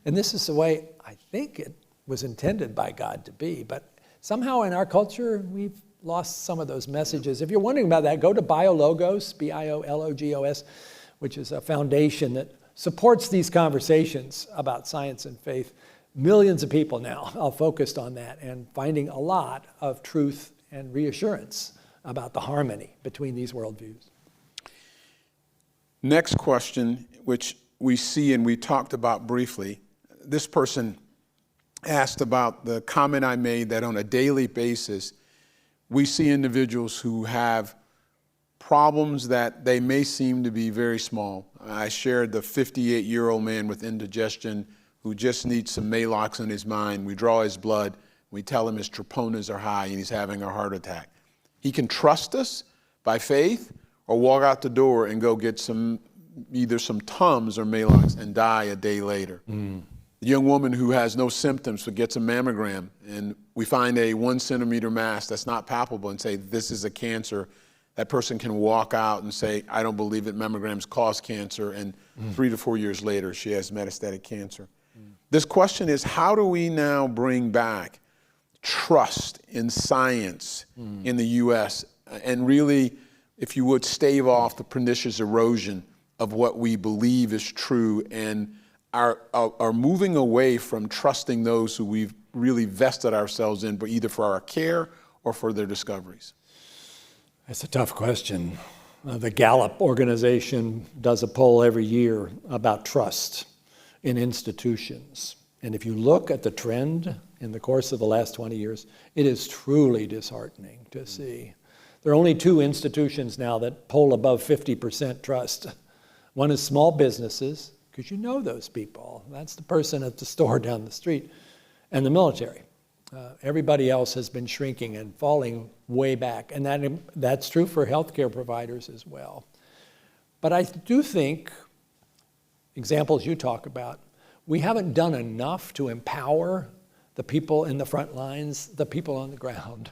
S2: And this is the way I think it was intended by God to be. But somehow in our culture, we've lost some of those messages. If you're wondering about that, go to BioLogos, BIOLOGOS, which is a foundation that supports these conversations about science and faith. Millions of people now are focused on that and finding a lot of truth and reassurance about the harmony between these worldviews.
S1: Next question, which we see and we talked about briefly. This person asked about the comment I made that on a daily basis, we see individuals who have problems that they may seem to be very small. I shared the 58-year-old man with indigestion who just needs some Maalox in his mind. We draw his blood. We tell him his troponins are high and he's having a heart attack. He can trust us by faith or walk out the door and go get either some Tums or Maalox and die a day later. The young woman who has no symptoms but gets a mammogram and we find a 1 centimeter mass that's not palpable and say this is a cancer, that person can walk out and say, I don't believe that mammograms cause cancer, and 3 to 4 years later she has metastatic cancer. This question is, how do we now bring back trust in science in the U.S. and really, if you would, stave off the pernicious erosion of what we believe is true and are moving away from trusting those who we've really vested ourselves in, but either for our care or for their discoveries?
S2: That's a tough question. The Gallup organization does a poll every year about trust in institutions. And if you look at the trend in the course of the last 20 years, it is truly disheartening to see. There are only 2 institutions now that poll above 50% trust. One is small businesses, because you know those people. That's the person at the store down the street, and the military. Everybody else has been shrinking and falling way back, and that's true for healthcare providers as well. But I do think, examples you talk about, we haven't done enough to empower the people in the front lines, the people on the ground,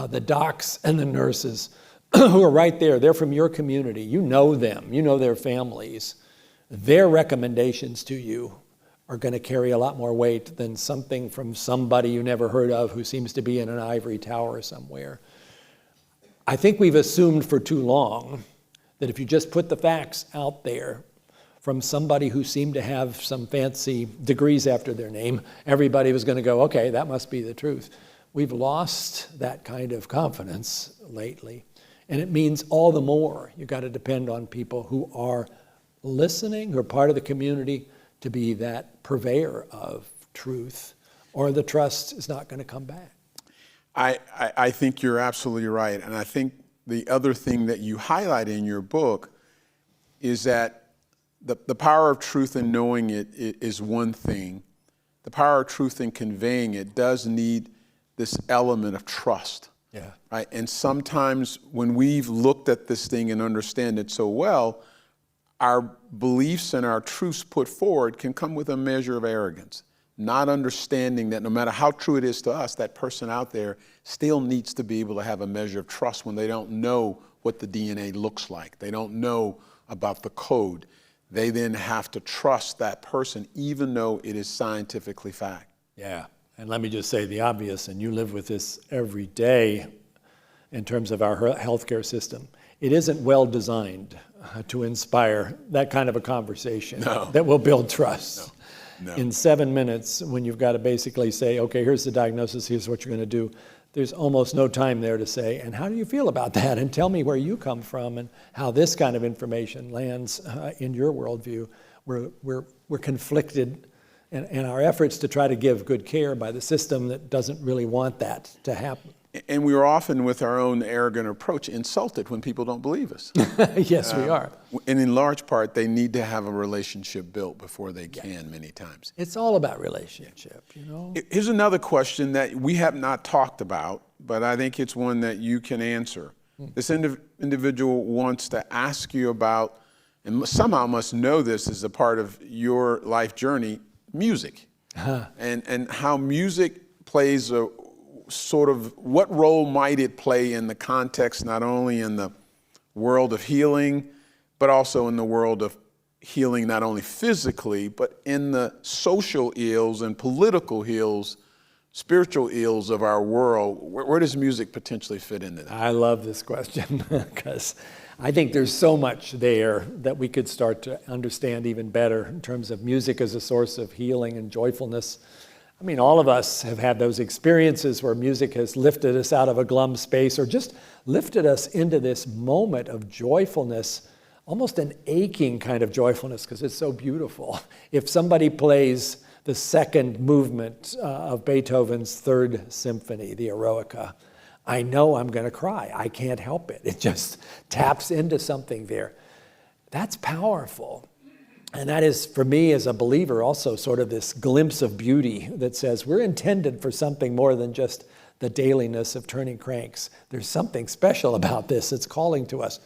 S2: the docs and the nurses who are right there. They're from your community. You know them. You know their families. Their recommendations to you are going to carry a lot more weight than something from somebody you never heard of who seems to be in an ivory tower somewhere. I think we've assumed for too long that if you just put the facts out there from somebody who seemed to have some fancy degrees after their name, everybody was going to go, okay, that must be the truth. We've lost that kind of confidence lately. And it means all the more you've got to depend on people who are listening, who are part of the community, to be that purveyor of truth, or the trust is not going to come back.
S1: I think you're absolutely right. And I think the other thing that you highlight in your book is that the power of truth and knowing it is one thing. The power of truth and conveying it does need this element of trust.
S2: Yeah.
S1: Right? And sometimes when we've looked at this thing and understand it so well, our beliefs and our truths put forward can come with a measure of arrogance, not understanding that no matter how true it is to us, that person out there still needs to be able to have a measure of trust when they don't know what the DNA looks like. They don't know about the code. They then have to trust that person even though it is scientifically fact.
S2: Yeah, and let me just say the obvious, and you live with this every day in terms of our healthcare system. It isn't well designed to inspire that kind of a conversation that will build trust.
S1: No.
S2: In 7 minutes, when you've got to basically say, okay, here's the diagnosis, here's what you're going to do, there's almost no time there to say, and how do you feel about that? And tell me where you come from and how this kind of information lands in your worldview. We're conflicted in our efforts to try to give good care by the system that doesn't really want that to happen.
S1: And we are often, with our own arrogant approach, insulted when people don't believe us.
S2: Yes, we are.
S1: And in large part, they need to have a relationship built before they can many times.
S2: It's all about relationship, you know?
S1: Here's another question that we have not talked about, but I think it's one that you can answer. This individual wants to ask you about, and somehow must know this as a part of your life journey, music. And how music plays a sort of, what role might it play in the context, not only in the world of healing, but also in the world of healing, not only physically, but in the social ills and political ills, spiritual ills of our world. Where does music potentially fit into that?
S2: I love this question because I think there's so much there that we could start to understand even better in terms of music as a source of healing and joyfulness. I mean, all of us have had those experiences where music has lifted us out of a glum space or just lifted us into this moment of joyfulness, almost an aching kind of joyfulness because it's so beautiful. If somebody plays the second movement of Beethoven's Third Symphony, the Eroica, I know I'm going to cry. I can't help it. It just taps into something there. That's powerful. And that is, for me as a believer, also sort of this glimpse of beauty that says we're intended for something more than just the dailiness of turning cranks. There's something special about this. It's calling to us.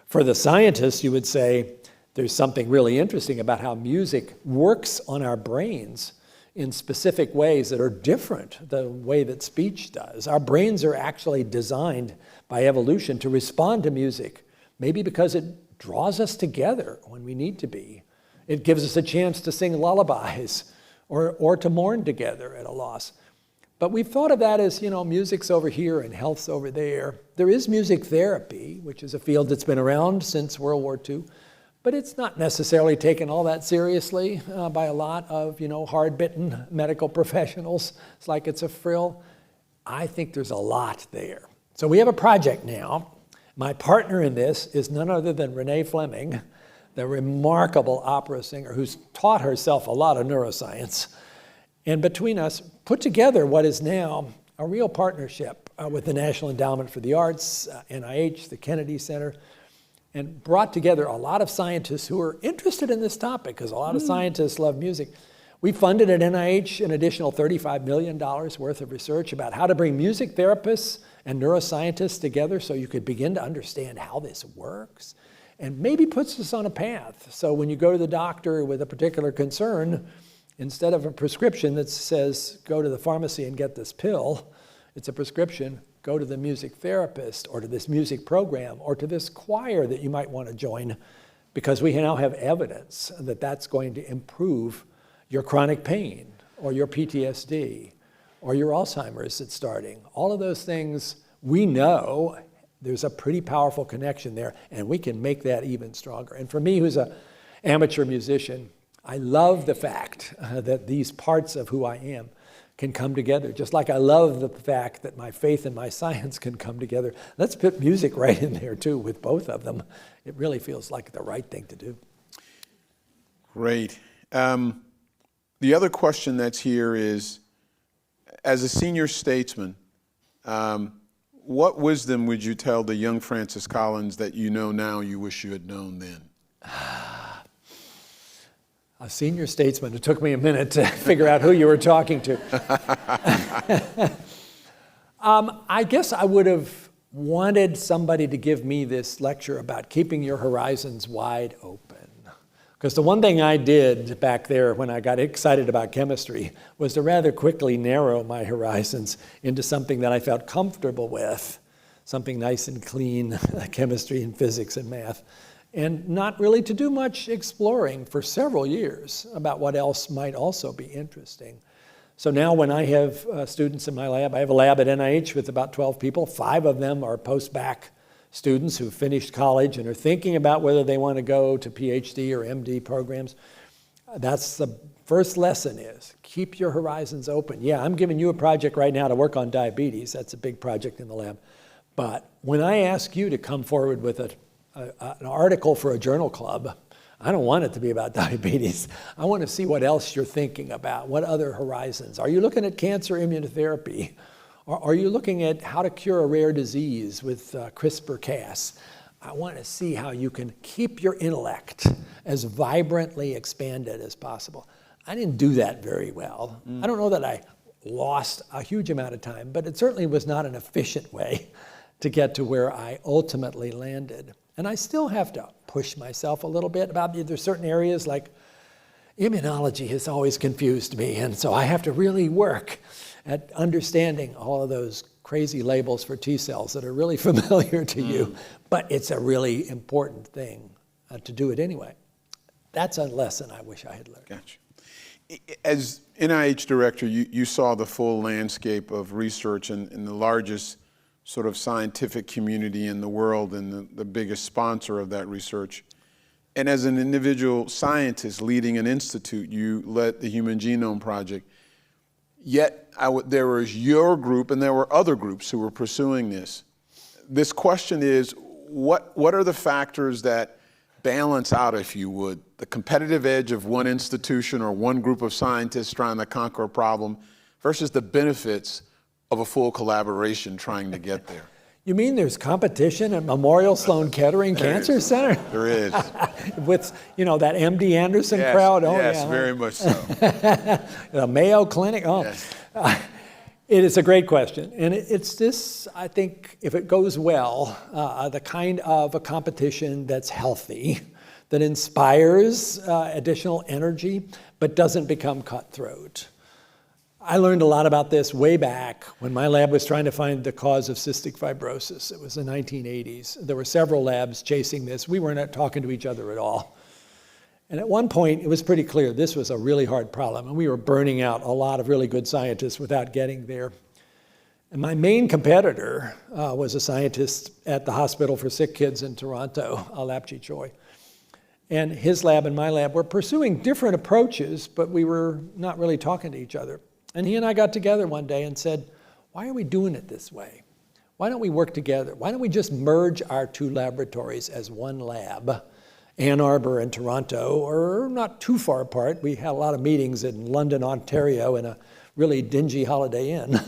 S2: For the scientists, you would say there's something really interesting about how music works on our brains in specific ways that are different the way that speech does. Our brains are actually designed by evolution to respond to music, maybe because it draws us together when we need to be. It gives us a chance to sing lullabies or to mourn together at a loss. But we've thought of that as, music's over here and health's over there. There is music therapy, which is a field that's been around since World War II, but it's not necessarily taken all that seriously by a lot of, hard-bitten medical professionals. It's like it's a frill. I think there's a lot there. So we have a project now. My partner in this is none other than Renee Fleming, the remarkable opera singer who's taught herself a lot of neuroscience. And between us, put together what is now a real partnership with the National Endowment for the Arts, NIH, the Kennedy Center, and brought together a lot of scientists who are interested in this topic, because a lot of scientists love music. We funded at NIH an additional $35 million worth of research about how to bring music therapists and neuroscientists together so you could begin to understand how this works, and maybe puts us on a path. So when you go to the doctor with a particular concern, instead of a prescription that says, go to the pharmacy and get this pill, it's a prescription, go to the music therapist or to this music program or to this choir that you might want to join, because we now have evidence that that's going to improve your chronic pain or your PTSD or your Alzheimer's that's starting. All of those things, we know there's a pretty powerful connection there, and we can make that even stronger. And for me, who's an amateur musician, I love the fact that these parts of who I am can come together, just like I love the fact that my faith and my science can come together. Let's put music right in there too with both of them. It really feels like the right thing to do.
S1: Great. The other question that's here is, as a senior statesman, what wisdom would you tell the young Francis Collins that you know now you wish you had known then?
S2: A senior statesman. It took me a minute to figure out who you were talking to. I guess I would have wanted somebody to give me this lecture about keeping your horizons wide open. Because the one thing I did back there when I got excited about chemistry was to rather quickly narrow my horizons into something that I felt comfortable with, something nice and clean, chemistry and physics and math, and not really to do much exploring for several years about what else might also be interesting. So now when I have students in my lab, I have a lab at NIH with about 12 people. 5 of them are post-bac students who finished college and are thinking about whether they want to go to PhD or MD programs. That's the first lesson is, keep your horizons open. Yeah, I'm giving you a project right now to work on diabetes. That's a big project in the lab. But when I ask you to come forward with an article for a journal club, I don't want it to be about diabetes. I want to see what else you're thinking about, what other horizons. Are you looking at cancer immunotherapy? Or are you looking at how to cure a rare disease with CRISPR-Cas? I want to see how you can keep your intellect as vibrantly expanded as possible. I didn't do that very well. I don't know that I lost a huge amount of time, but it certainly was not an efficient way to get to where I ultimately landed. And I still have to push myself a little bit about there's certain areas like immunology has always confused me, and so I have to really work at understanding all of those crazy labels for T cells that are really familiar to you, but it's a really important thing to do it anyway. That's a lesson I wish I had learned.
S1: Gotcha. As NIH director, you saw the full landscape of research in the largest sort of scientific community in the world and the biggest sponsor of that research. And as an individual scientist leading an institute, you led the Human Genome Project. Yet there was your group and there were other groups who were pursuing this. This question is, what are the factors that balance out, if you would, the competitive edge of one institution or one group of scientists trying to conquer a problem versus the benefits of a full collaboration trying to get there?
S2: You mean there's competition at Memorial Sloan Kettering Cancer Center?
S1: There is.
S2: With, that MD Anderson crowd? Oh,
S1: yes,
S2: yeah.
S1: Very much so.
S2: The Mayo Clinic? Oh.
S1: Yes.
S2: It is a great question. And it's this, I think, if it goes well, the kind of a competition that's healthy, that inspires additional energy, but doesn't become cutthroat. I learned a lot about this way back when my lab was trying to find the cause of cystic fibrosis. It was the 1980s. There were several labs chasing this. We weren't talking to each other at all. And at one point, it was pretty clear this was a really hard problem, and we were burning out a lot of really good scientists without getting there. And my main competitor was a scientist at the Hospital for Sick Kids in Toronto, Alapji Choi. And his lab and my lab were pursuing different approaches, but we were not really talking to each other. And he and I got together one day and said, why are we doing it this way? Why don't we work together? Why don't we just merge our 2 laboratories as one lab? Ann Arbor and Toronto are not too far apart. We had a lot of meetings in London, Ontario, in a really dingy Holiday Inn.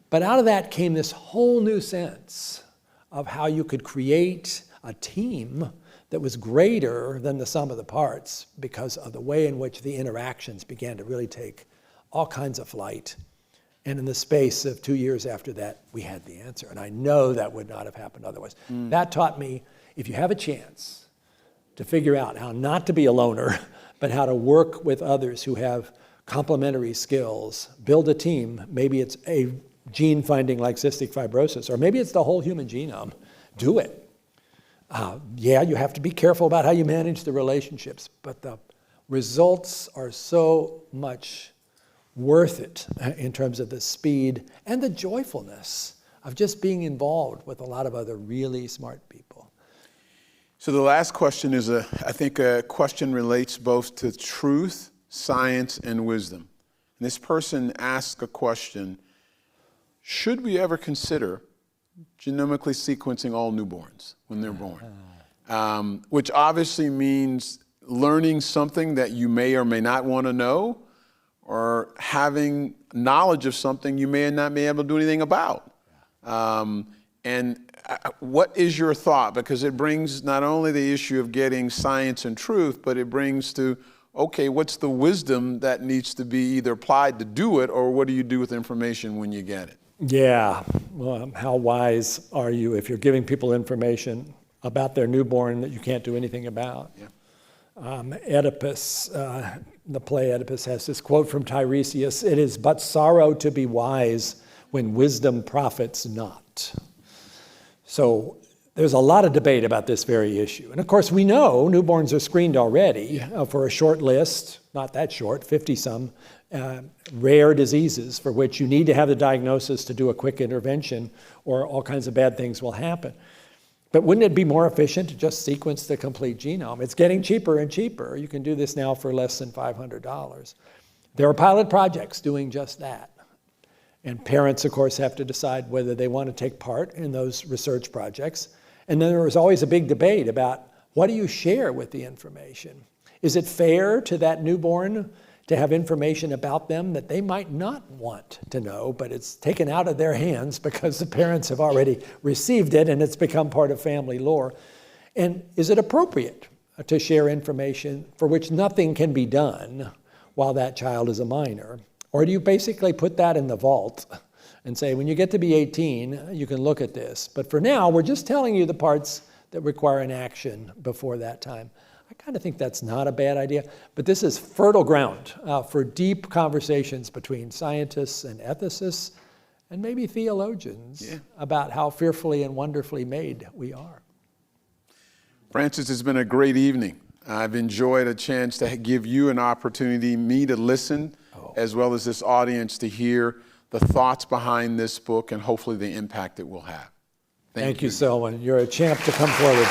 S2: But out of that came this whole new sense of how you could create a team that was greater than the sum of the parts because of the way in which the interactions began to really take all kinds of flight. And in the space of 2 years after that, we had the answer. And I know that would not have happened otherwise. That taught me, if you have a chance to figure out how not to be a loner, but how to work with others who have complementary skills, build a team, maybe it's a gene finding like cystic fibrosis, or maybe it's the whole human genome, do it. Yeah, you have to be careful about how you manage the relationships, but the results are so much worth it in terms of the speed and the joyfulness of just being involved with a lot of other really smart people.
S1: So the last question is, I think a question relates both to truth, science, and wisdom. And this person asks a question, should we ever consider genomically sequencing all newborns when they're born? Which obviously means learning something that you may or may not want to know, or having knowledge of something you may not be able to do anything about. What is your thought? Because it brings not only the issue of getting science and truth, but it brings to, okay, what's the wisdom that needs to be either applied to do it, or what do you do with information when you get it?
S2: Yeah, well, how wise are you if you're giving people information about their newborn that you can't do anything about?
S1: Yeah.
S2: Oedipus, the play Oedipus has this quote from Tiresias, "It is but sorrow to be wise when wisdom profits not." So there's a lot of debate about this very issue. And of course, we know newborns are screened already for a short list, not that short, 50-some, rare diseases for which you need to have the diagnosis to do a quick intervention or all kinds of bad things will happen. But wouldn't it be more efficient to just sequence the complete genome? It's getting cheaper and cheaper. You can do this now for less than $500. There are pilot projects doing just that. And parents, of course, have to decide whether they want to take part in those research projects. And then there was always a big debate about what do you share with the information? Is it fair to that newborn to have information about them that they might not want to know, but it's taken out of their hands because the parents have already received it and it's become part of family lore? And is it appropriate to share information for which nothing can be done while that child is a minor? Or do you basically put that in the vault and say, when you get to be 18, you can look at this. But for now, we're just telling you the parts that require an action before that time. I kind of think that's not a bad idea, but this is fertile ground for deep conversations between scientists and ethicists and maybe theologians about how fearfully and wonderfully made we are.
S1: Francis, it's been a great evening. I've enjoyed a chance to give you an opportunity, me to listen, as well as this audience to hear the thoughts behind this book and hopefully the impact it will have.
S2: Thank you, Selwyn. You're a champ to come forward.